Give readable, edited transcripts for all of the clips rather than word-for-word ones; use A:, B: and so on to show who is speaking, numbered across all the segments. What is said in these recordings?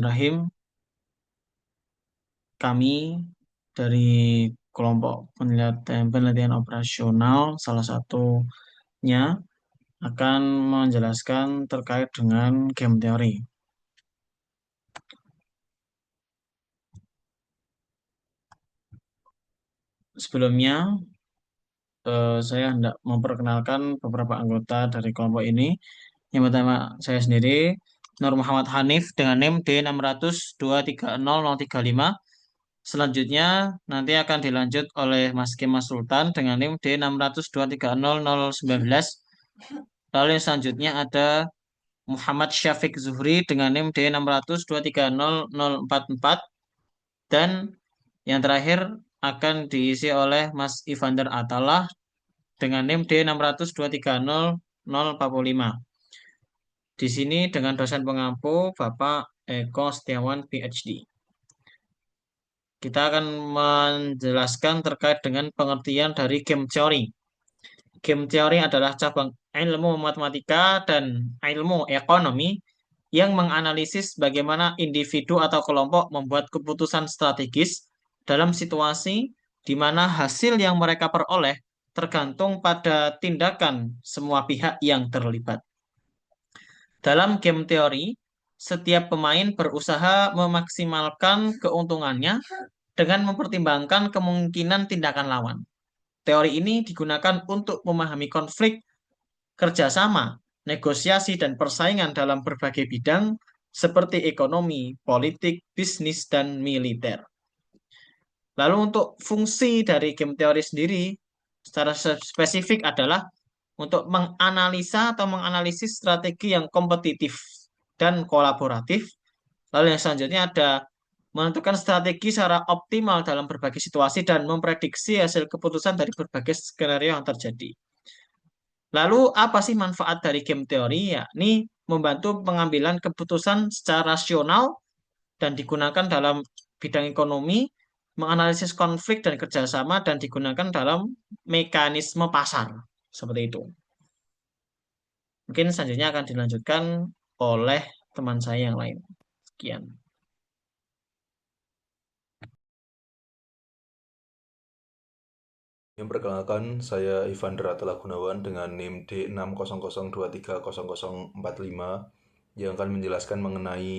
A: Rahim, kami dari kelompok penelitian operasional salah satunya akan menjelaskan terkait dengan game teori. Sebelumnya, saya hendak memperkenalkan beberapa anggota dari kelompok ini. Yang pertama, saya sendiri, Nur Muhammad Hanif dengan NIM D602300035. Selanjutnya nanti akan dilanjut oleh Mas Kemas Sultan dengan NIM D602300019. Lalu yang selanjutnya ada Muhammad Syafiq Zuhri dengan NIM D602300044. Dan yang terakhir akan diisi oleh Mas Ivander Atalah dengan NIM D602300045. Di sini dengan dosen pengampu Bapak Eko Setiawan PhD. Kita akan menjelaskan terkait dengan pengertian dari game theory. Game theory adalah cabang ilmu matematika dan ilmu ekonomi yang menganalisis bagaimana individu atau kelompok membuat keputusan strategis dalam situasi di mana hasil yang mereka peroleh tergantung pada tindakan semua pihak yang terlibat. Dalam game teori, setiap pemain berusaha memaksimalkan keuntungannya dengan mempertimbangkan kemungkinan tindakan lawan. Teori ini digunakan untuk memahami konflik, kerjasama, negosiasi, dan persaingan dalam berbagai bidang seperti ekonomi, politik, bisnis, dan militer. Lalu untuk fungsi dari game teori sendiri secara spesifik adalah untuk menganalisa atau menganalisis strategi yang kompetitif dan kolaboratif. Lalu yang selanjutnya ada menentukan strategi secara optimal dalam berbagai situasi dan memprediksi hasil keputusan dari berbagai skenario yang terjadi. Lalu apa sih manfaat dari game teori? Yakni membantu pengambilan keputusan secara rasional dan digunakan dalam bidang ekonomi, menganalisis konflik dan kerjasama, dan digunakan dalam mekanisme pasar. Seperti itu. Mungkin selanjutnya akan dilanjutkan oleh teman saya yang lain. Sekian.
B: Yang perkenalkan, saya Ivander Atala Gunawan dengan NIM D600230045 yang akan menjelaskan mengenai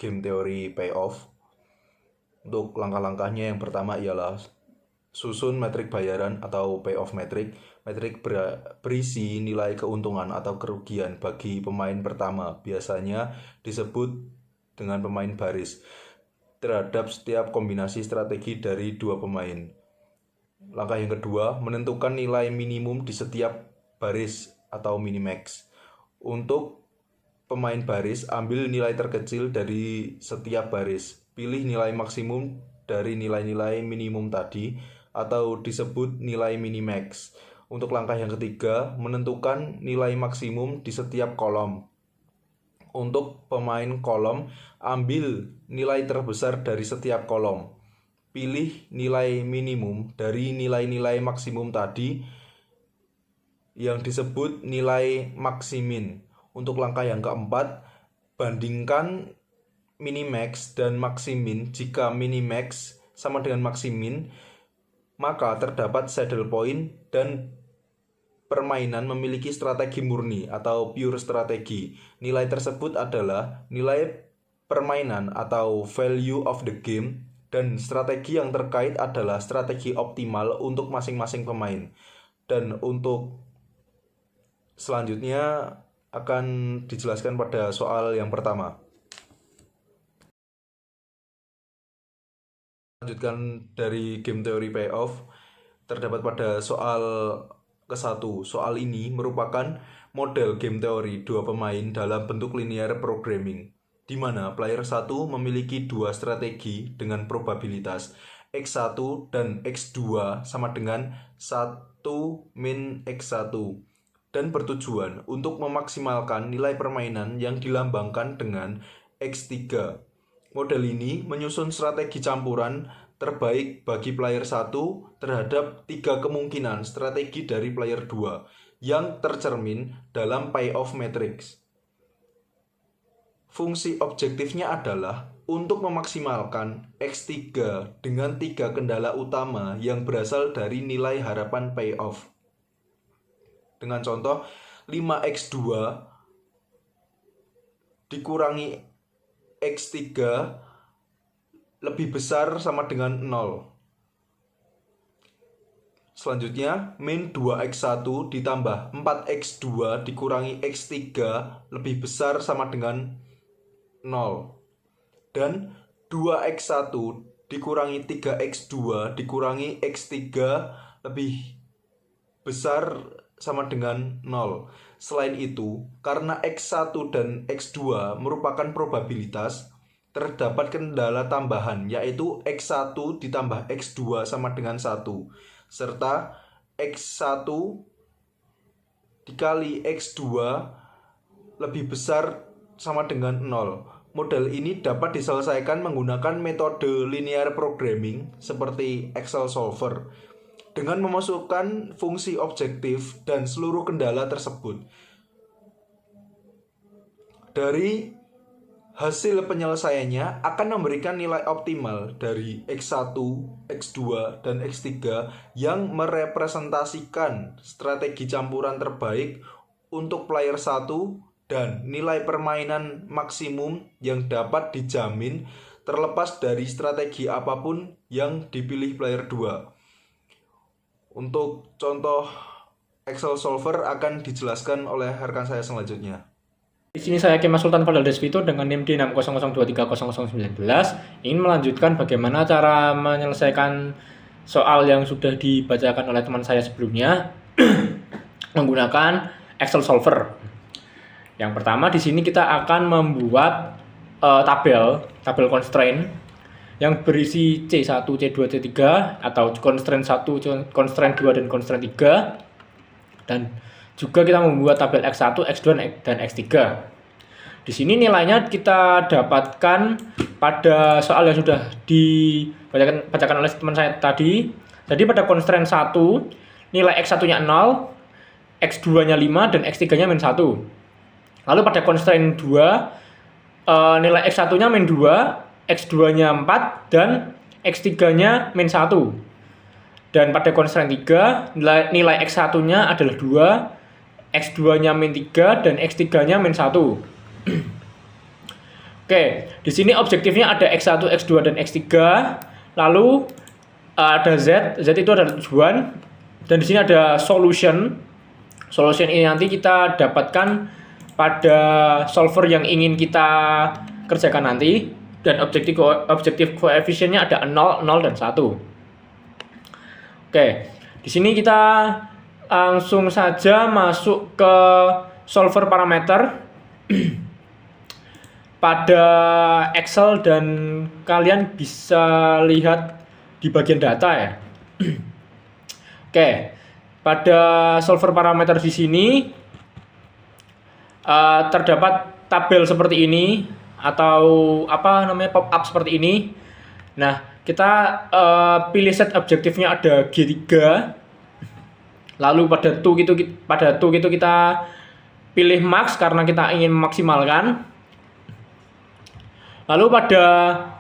B: game teori payoff. Untuk langkah-langkahnya yang pertama ialah susun metrik bayaran atau payoff metrik. Metrik berisi nilai keuntungan atau kerugian bagi pemain pertama, biasanya disebut dengan pemain baris, terhadap setiap kombinasi strategi dari dua pemain. Langkah yang kedua, menentukan nilai minimum di setiap baris atau minimax. Untuk pemain baris, ambil nilai terkecil dari setiap baris. Pilih nilai maksimum dari nilai-nilai minimum tadi atau disebut nilai minimax. Untuk langkah yang ketiga, menentukan nilai maksimum di setiap kolom. Untuk pemain kolom, ambil nilai terbesar dari setiap kolom. Pilih nilai minimum dari nilai-nilai maksimum tadi yang disebut nilai maksimin. Untuk langkah yang keempat, bandingkan minimax dan maksimin. Jika minimax sama dengan maksimin, maka terdapat saddle point dan permainan memiliki strategi murni atau pure strategi. Nilai tersebut adalah nilai permainan atau value of the game, dan strategi yang terkait adalah strategi optimal untuk masing-masing pemain. Dan untuk selanjutnya akan dijelaskan pada soal yang pertama. Lanjutkan dari game teori payoff, terdapat pada soal ke-1. Soal ini merupakan model game teori dua pemain dalam bentuk linear programming, di mana player 1 memiliki dua strategi dengan probabilitas X1 dan X2 sama dengan 1 min X1 dan bertujuan untuk memaksimalkan nilai permainan yang dilambangkan dengan X3. Model ini menyusun strategi campuran terbaik bagi player 1 terhadap 3 kemungkinan strategi dari player 2 yang tercermin dalam payoff matrix. fungsi objektifnya adalah untuk memaksimalkan X3 dengan 3 kendala utama yang berasal dari nilai harapan payoff. Dengan contoh 5x2 dikurangi x3 lebih besar sama dengan 0. Selanjutnya, min 2x1 ditambah 4x2 dikurangi x3 lebih besar sama dengan 0. Dan 2x1 dikurangi 3x2 dikurangi x3 lebih besar sama dengan 0. Selain itu, karena x1 dan x2 merupakan probabilitas, terdapat kendala tambahan yaitu x1 ditambah x2 sama dengan 1, serta x1 dikali x2 lebih besar sama dengan 0. Model ini dapat diselesaikan menggunakan metode linear programming seperti Excel solver dengan memasukkan fungsi objektif dan seluruh kendala tersebut. Dari hasil penyelesaiannya akan memberikan nilai optimal dari X1, X2, dan X3 yang merepresentasikan strategi campuran terbaik untuk player 1 dan nilai permainan maksimum yang dapat dijamin terlepas dari strategi apapun yang dipilih player 2. Untuk contoh Excel solver akan dijelaskan oleh rekan saya selanjutnya.
C: Di sini saya Kemas Sultan Fadal Desvito dengan NIM D6002300019 ingin melanjutkan bagaimana cara menyelesaikan soal yang sudah dibacakan oleh teman saya sebelumnya menggunakan Excel solver. Yang pertama di sini kita akan membuat tabel constraint yang berisi C1, C2, C3 atau constraint 1, constraint 2 dan constraint 3. Dan juga kita membuat tabel X1, X2 dan X3. Di sini nilainya kita dapatkan pada soal yang sudah dibacakan oleh teman saya tadi. Jadi pada constraint 1 nilai X1-nya 0, X2-nya 5 dan X3-nya min 1. Lalu pada constraint 2, nilai X1-nya min 2, X2-nya 4, dan X3-nya min 1. Dan pada constraint 3, nilai X1-nya adalah 2, X2-nya min 3, dan X3-nya min 1. Oke, di sini objektifnya ada X1, X2, dan X3. Lalu ada Z itu adalah tujuan. Dan di sini ada solution. Solution ini nanti kita dapatkan pada solver yang ingin kita kerjakan nanti, dan objektif koefisiennya ada 0, 0 dan 1. Oke, di sini kita langsung saja masuk ke solver parameter pada Excel dan kalian bisa lihat di bagian data ya. Oke, pada solver parameter di sini terdapat tabel seperti ini atau pop up seperti ini. Nah, kita pilih set objektifnya ada G3. Lalu pada to gitu kita pilih max karena kita ingin memaksimalkan. Lalu pada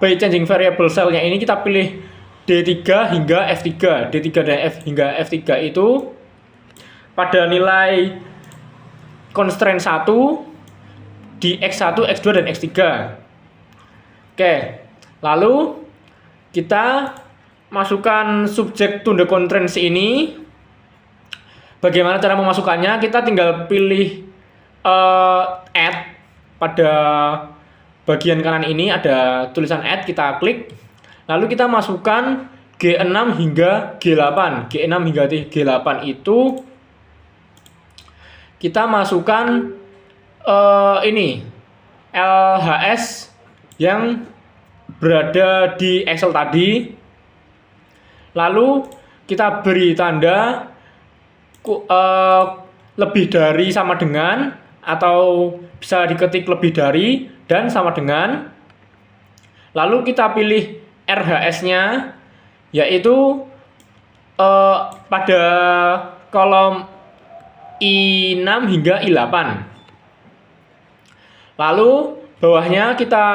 C: by changing variable cell-nya ini kita pilih D3 hingga F3. D3 dan hingga F3 itu pada nilai constraint 1 di X1, X2, dan X3. Oke, lalu kita masukkan subject to the constraints ini. Bagaimana cara memasukkannya? Kita tinggal pilih add. Pada bagian kanan ini ada tulisan add, kita klik. Lalu kita masukkan G6 hingga G8. G6 hingga G8 itu kita masukkan ini LHS yang berada di Excel tadi. Lalu kita beri tanda lebih dari sama dengan, atau bisa diketik lebih dari dan sama dengan. Lalu kita pilih RHS-nya, yaitu pada kolom I6 hingga I8. Lalu Bawahnya kita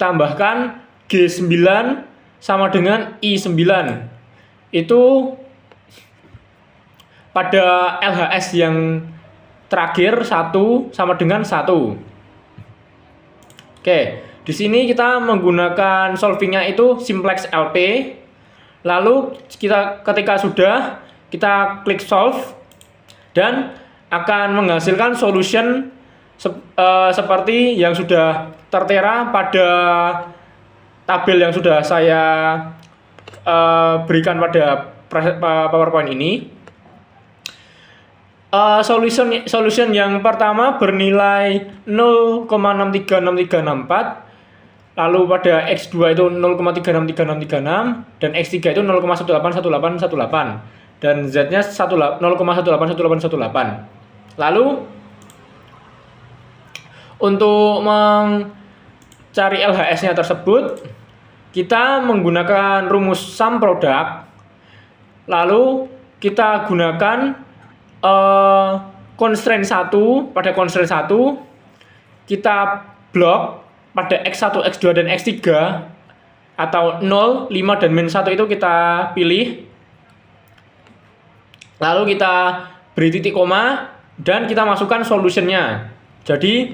C: tambahkan G9 sama dengan I9. Itu pada LHS yang terakhir 1 sama dengan 1. Oke, di sini kita menggunakan solvingnya itu simplex LP. Lalu ketika sudah, kita klik solve dan akan menghasilkan solution seperti yang sudah tertera pada tabel yang sudah saya berikan pada PowerPoint ini. Solution yang pertama bernilai 0,636364. Lalu pada X2 itu 0,363636 dan X3 itu 0,181818 dan Z-nya 0,181818. Lalu untuk mencari LHS-nya tersebut, kita menggunakan rumus sum product. Lalu kita gunakan constraint 1. Pada constraint 1 kita blok pada X1, X2, dan X3 atau 0, 5, dan min 1 itu kita pilih. Lalu kita beri titik koma dan kita masukkan solutionnya. Jadi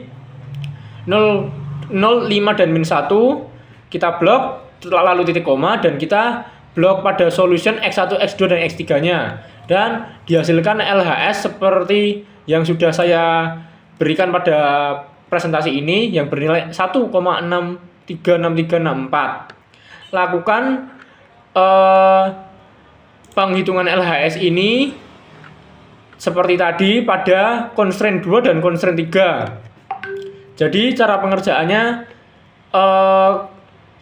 C: 0, 0, 5, dan min 1 kita blok, lalu titik koma, dan kita blok pada solution X1, X2, dan X3-nya. Dan dihasilkan LHS seperti yang sudah saya berikan pada presentasi ini yang bernilai 1,636364. Lakukan penghitungan LHS ini seperti tadi pada constraint 2 dan constraint 3. Jadi cara pengerjaannya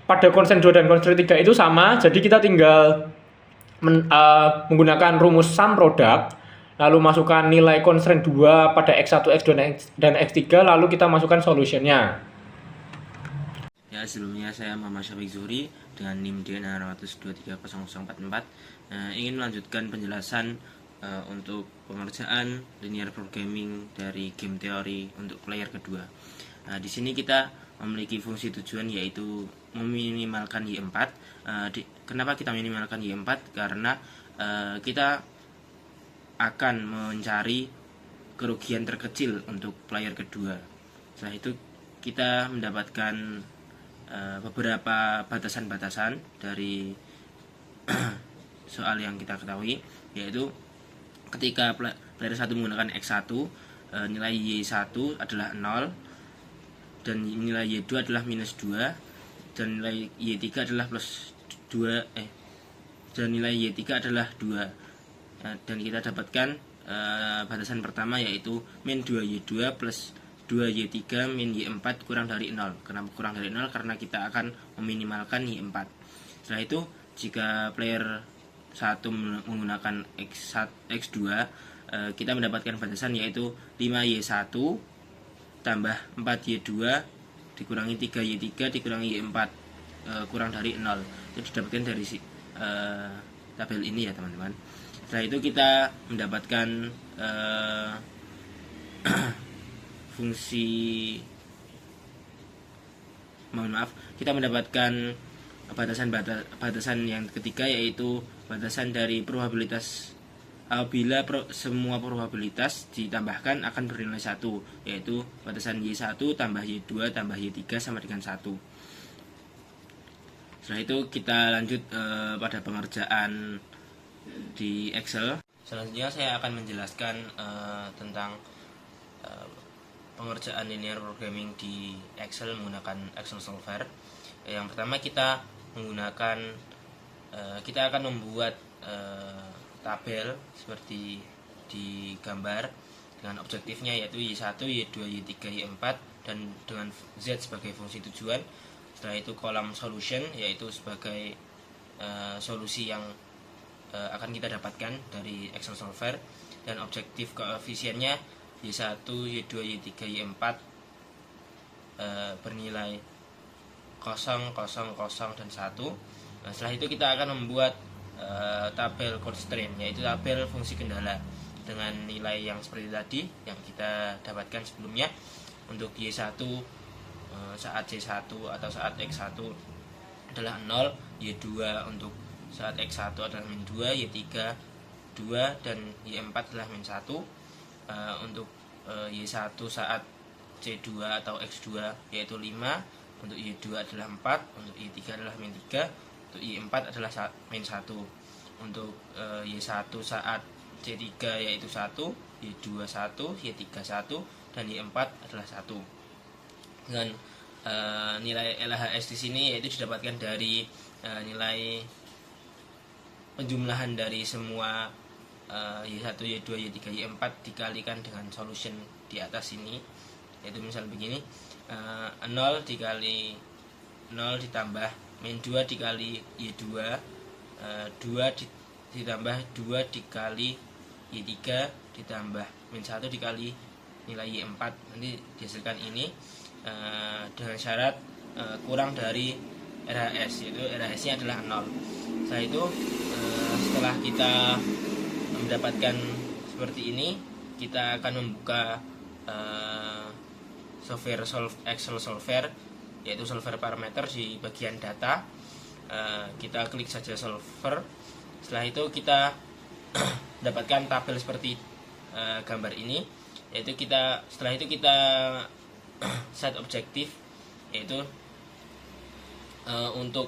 C: pada constraint 2 dan constraint 3 itu sama. Jadi kita tinggal menggunakan rumus sum product, lalu masukkan nilai constraint 2 pada X1, X2, dan X3, lalu kita masukkan solutionnya.
D: Ya, sebelumnya saya Muhammad Syafiq Zuhri dengan NIM D6230044 ingin melanjutkan penjelasan untuk pengerjaan linear programming dari game teori untuk player kedua. Di sini kita memiliki fungsi tujuan yaitu meminimalkan Y4. Kenapa kita minimalkan Y4? Karena kita akan mencari kerugian terkecil untuk player kedua. Setelah itu kita mendapatkan beberapa batasan-batasan dari soal yang kita ketahui, yaitu ketika player 1 menggunakan X1, nilai Y1 adalah 0 dan nilai Y2 adalah minus 2 dan nilai Y3 adalah plus 2 dan nilai Y3 adalah 2. Dan kita dapatkan batasan pertama yaitu min 2Y2 plus 2Y3 min Y4 kurang dari 0. Kenapa kurang dari 0? Karena kita akan meminimalkan Y4. Setelah itu jika player 1 menggunakan X2, kita mendapatkan batasan yaitu 5Y1 tambah 4Y2 dikurangi 3Y3 dikurangi Y4 kurang dari 0. Itu didapatkan dari tabel ini ya teman-teman. Setelah itu kita mendapatkan kita mendapatkan batasan yang ketiga yaitu batasan dari probabilitas. Apabila semua probabilitas ditambahkan akan bernilai 1, yaitu batasan Y1 tambah Y2 tambah Y3 sama dengan 1. Setelah itu kita lanjut pada pengerjaan di Excel. Selanjutnya saya akan menjelaskan tentang pengerjaan linear programming di Excel menggunakan Excel Solver. Yang pertama kita akan membuat tabel seperti di gambar dengan objektifnya yaitu Y1, Y2, Y3, Y4 dan dengan Z sebagai fungsi tujuan. Setelah itu kolom solution yaitu sebagai solusi yang akan kita dapatkan dari Excel Solver, dan objektif koefisiennya Y1, Y2, Y3, Y4 bernilai 0, 0, 0, dan 1. Setelah itu kita akan membuat tabel constraint yaitu tabel fungsi kendala dengan nilai yang seperti tadi yang kita dapatkan sebelumnya. Untuk Y1 saat C1 atau saat X1 adalah 0, Y2 untuk saat X1 adalah min 2, Y3 2, dan Y4 adalah min 1. Untuk Y1 saat C2 atau X2 yaitu 5, untuk Y2 adalah 4, untuk Y3 adalah min 3, untuk Y4 adalah min 1. Untuk Y1 saat C3 yaitu 1, Y2 1, Y3 1, dan Y4 adalah 1. Dengan nilai LHS di sini yaitu didapatkan dari nilai penjumlahan dari semua Y1, Y2, Y3, Y4 dikalikan dengan solution di atas ini, yaitu misal begini, 0 dikali 0 ditambah min 2 dikali Y2, 2 ditambah 2 dikali Y3 ditambah min 1 dikali nilai Y4, nanti dihasilkan ini dengan syarat kurang dari RHS, yaitu RHS nya adalah 0. Setelah itu setelah kita mendapatkan seperti ini, kita akan membuka software Excel solver, yaitu solver parameter di bagian data. Kita klik saja solver. Setelah itu kita dapatkan tabel seperti gambar ini, yaitu setelah itu kita set objektif, yaitu untuk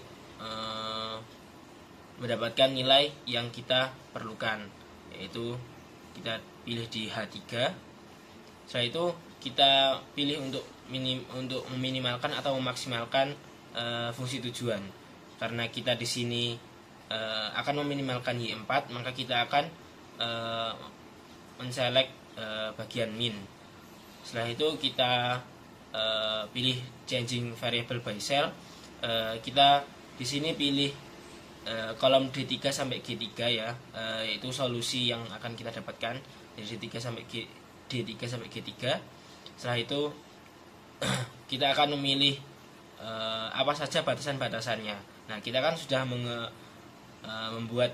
D: mendapatkan nilai yang kita perlukan, yaitu kita pilih di H3. Setelah itu kita pilih untuk meminimalkan atau memaksimalkan fungsi tujuan. Karena kita di sini akan meminimalkan Y4, maka kita akan menselect bagian min. Setelah itu kita pilih changing variable by cell. Kita di sini pilih kolom D3 sampai G3 ya, yaitu solusi yang akan kita dapatkan dari D3 sampai G3. Setelah itu kita akan memilih apa saja batasan-batasannya. Nah, kita kan sudah membuat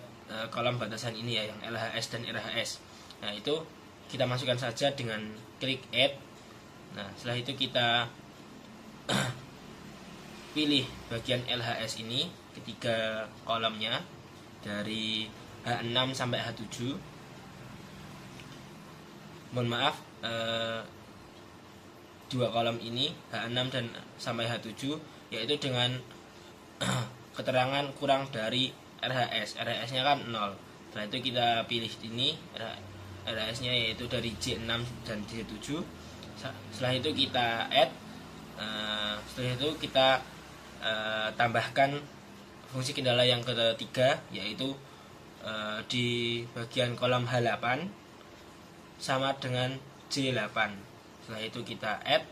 D: kolom batasan ini ya, yang LHS dan RHS. Nah, itu kita masukkan saja dengan klik add. Nah, setelah itu kita pilih bagian LHS ini, ketiga kolomnya dari H6 sampai H7. Mohon maaf, dua kolom ini H6 dan sampai H7, yaitu dengan keterangan kurang dari RHS. RHS-nya kan 0. Setelah itu kita pilih ini RHS-nya, yaitu dari J6 dan J7. Setelah itu kita add. Setelah itu kita tambahkan fungsi kendala yang ketiga, yaitu di bagian kolom H8 sama dengan J8. Setelah itu kita add.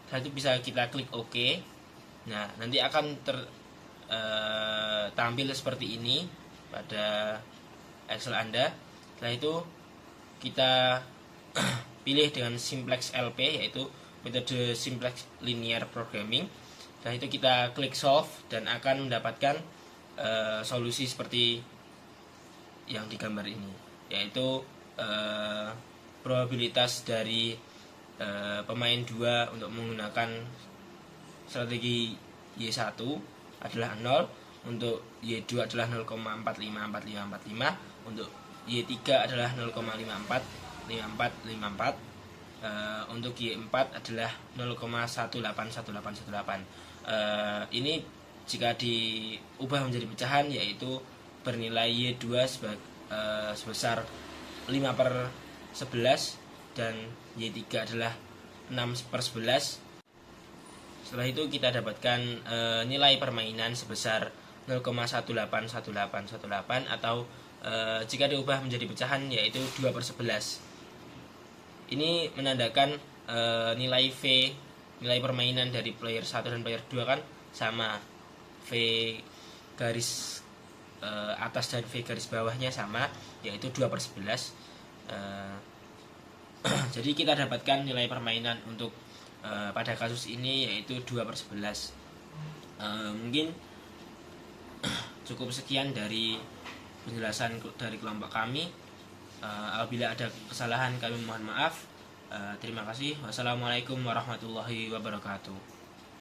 D: Setelah itu bisa kita klik OK. Nah, nanti akan tampil seperti ini pada Excel Anda. Setelah itu kita pilih dengan simplex LP, yaitu metode simplex linear programming. Setelah itu kita klik solve dan akan mendapatkan solusi seperti yang digambar ini, yaitu probabilitas dari pemain 2 untuk menggunakan strategi Y1 adalah 0, untuk Y2 adalah 0,454545, untuk Y3 adalah 0,545454, untuk Y4 adalah 0,181818. Ini jika diubah menjadi pecahan, yaitu bernilai Y2 sebesar 5/11 dan Y3 adalah 6/11. Setelah itu kita dapatkan nilai permainan sebesar 0,181818, atau jika diubah menjadi pecahan yaitu 2/11. Ini menandakan nilai V, nilai permainan dari player 1 dan player 2 kan sama. V garis atas dan V garis bawahnya sama, yaitu 2/11. Jadi kita dapatkan nilai permainan untuk pada kasus ini yaitu 2/11. Mungkin cukup sekian dari penjelasan dari kelompok kami. Apabila ada kesalahan kami mohon maaf. Terima kasih. Wassalamualaikum warahmatullahi wabarakatuh.